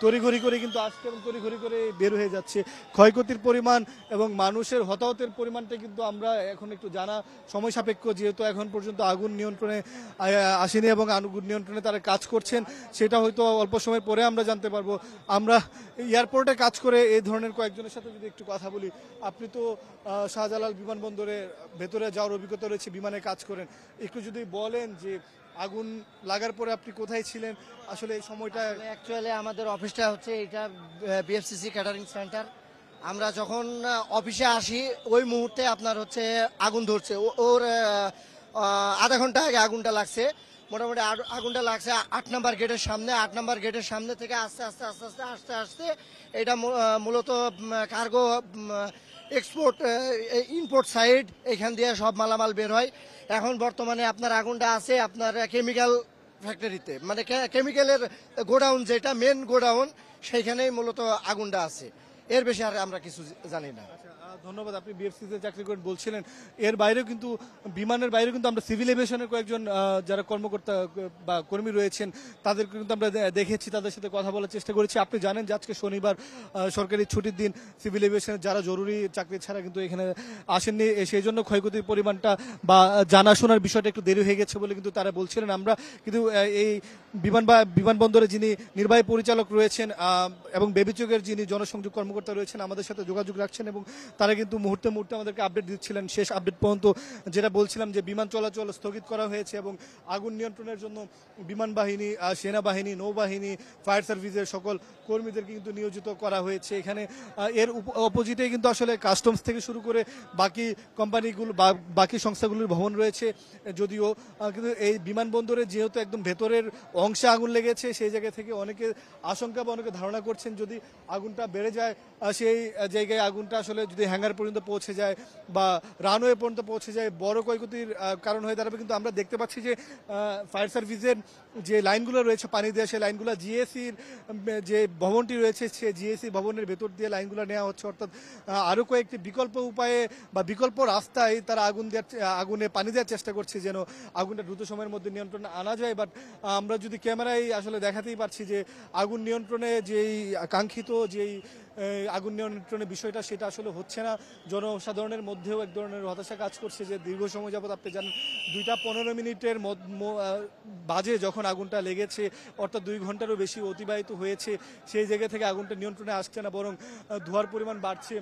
তড়িঘড়ি করে কিন্তু আসছে এবং তড়িঘড়ি করে বের হয়ে যাচ্ছে। ক্ষয়ক্ষতির পরিমাণ এবং মানুষের হতাহতের পরিমাণটা কিন্তু আমরা এখন একটু জানা সময় সাপেক্ষ, যেহেতু এখন পর্যন্ত আগুন নিয়ন্ত্রণে আসেনি এবং আগুন নিয়ন্ত্রণে তারা কাজ করছেন, সেটা হয়তো অল্প সময় পরে আমরা জানতে পারবো। আমরা এয়ারপোর্টে কাজ করে এই ধরনের কয়েকজনের সাথে যদি একটু কথা বলি, আপনি তো শাহজালাল বিমানবন্দরে ভেতরে যাওয়ার অভিজ্ঞতা রয়েছে, বিমানে কাজ করেন, একটু যদি বলেন যে আগুন লাগার পরে আপনি কোথায় ছিলেন, আসলে এই সময়টা। অ্যাকচুয়ালি আমাদের অফিসটা হচ্ছে এটা বিএফসিসি ক্যাটারিং সেন্টার। আমরা যখন অফিসে আসি ওই মুহূর্তে আপনার হচ্ছে আগুন ধরছে। ওর আধা ঘন্টা আগে আগুনটা লাগছে। মোটামুটি আগুনটা লাগছে 8 নম্বর গেটের সামনে। 8 নম্বর গেটের সামনে থেকে আস্তে আস্তে আস্তে আস্তে আস্তে আস্তে এটা মূলত কার্গো এক্সপোর্ট ইম্পোর্ট সাইড, এখান দিয়ে সব মালামাল বের হয়। এখন বর্তমানে আপনার আগুনটা আছে আপনার কেমিক্যাল ফ্যাক্টরিতে, মানে কেমিক্যালের গোডাউন, যেটা মেন গোডাউন, সেইখানেই মূলত আগুনটা আছে। এর বেশি আর আমরা কিছু জানি না। ধন্যবাদ। আপনি বিএফসিতে চাকরি করেন বলছিলেন, এর বাইরেও কিন্তু বিমানের বাইরেও কিন্তু আমরা সিভিল এভিয়েশনের কয়েকজন যারা কর্মকর্তা বা কর্মী রয়েছেন তাদেরকে কিন্তু আমরা দেখেছি, তাদের সাথে কথা বলার চেষ্টা করেছি। আপনি জানেন যে আজকে শনিবার সরকারি ছুটির দিন, সিভিল এভিয়েশনের যারা জরুরি চাকরি ছাড়া কিন্তু এখানে আসেননি, সেই জন্য ক্ষয়ক্ষতির পরিমাণটা বা জানাশোনার বিষয়টা একটু দেরি হয়ে গেছে বলে কিন্তু তারা বলছিলেন। আমরা কিন্তু এই বিমানবন্দরে যিনি নির্বাহী পরিচালক রয়েছেন এবং বেবিচকের যিনি জনসংযোগ কর্মকর্তা রয়েছেন আমাদের সাথে যোগাযোগ রাখছেন এবং তারা কিন্তু মুহূর্তে মুহূর্তে আমাদেরকে আপডেট দিচ্ছিলেন। শেষ আপডেট পর্যন্ত যেটা বলছিলাম যে বিমান চলাচল স্থগিত করা হয়েছে এবং আগুন নিয়ন্ত্রণের জন্য বিমান বাহিনী, সেনাবাহিনী, নৌবাহিনী, ফায়ার সার্ভিসের সকল কর্মীদেরকে কিন্তু নিয়োজিত করা হয়েছে এখানে। এর অপোজিটে কিন্তু আসলে কাস্টমস থেকে শুরু করে বাকি কোম্পানিগুলো বা বাকি সংস্থাগুলির ভবন রয়েছে, যদিও কিন্তু এই বিমানবন্দরে যেহেতু একদম ভেতরের অংশে আগুন লেগেছে, সেই জায়গা থেকে অনেকে আশঙ্কা বা অনেকে ধারণা করছেন যদি আগুনটা বেড়ে যায়, সেই জায়গায় আগুনটা আসলে যদি হ্যাঙ্গার পর্যন্ত পৌঁছে যায় বা রানওয়ে পর্যন্ত পৌঁছে যায়, বড় ক্ষয়ক্ষতির কারণ হয়ে দাঁড়াবে। কিন্তু আমরা দেখতে পাচ্ছি যে ফায়ার সার্ভিসের যে লাইনগুলো রয়েছে পানি দেওয়া, সেই লাইনগুলো জিএসির যে ভবনটি রয়েছে সে জিএসি ভবনের ভেতর দিয়ে লাইনগুলো নেওয়া হচ্ছে, অর্থাৎ আরও কয়েকটি বিকল্প উপায়ে বা বিকল্প রাস্তায় তারা আগুনে পানি দেওয়ার চেষ্টা করছে যেন আগুনটা দ্রুত সময়ের মধ্যে নিয়ন্ত্রণে আনা যায়। বাট আমরা যদি ক্যামেরায় আসলে দেখাতেই পারছি যে আগুন নিয়ন্ত্রণে যেই কাঙ্ক্ষিত যেই আগুন নিয়ন্ত্রণের বিষয়টা সেটা আসলে হচ্ছে না। জনসাধারণের মধ্যেও এক ধরনের হতাশা কাজ করছে যে দীর্ঘ সময় যাবত আপনি জানেন 2টা 15 মিনিটের বাজে যখন আগুনটা লেগেছে, অর্থাৎ 2 ঘন্টারও বেশি অতিবাহিত হয়েছে, সেই জায়গা থেকে আগুনটা নিয়ন্ত্রণে আসছে না, বরং ধোঁয়ার পরিমাণ বাড়ছে।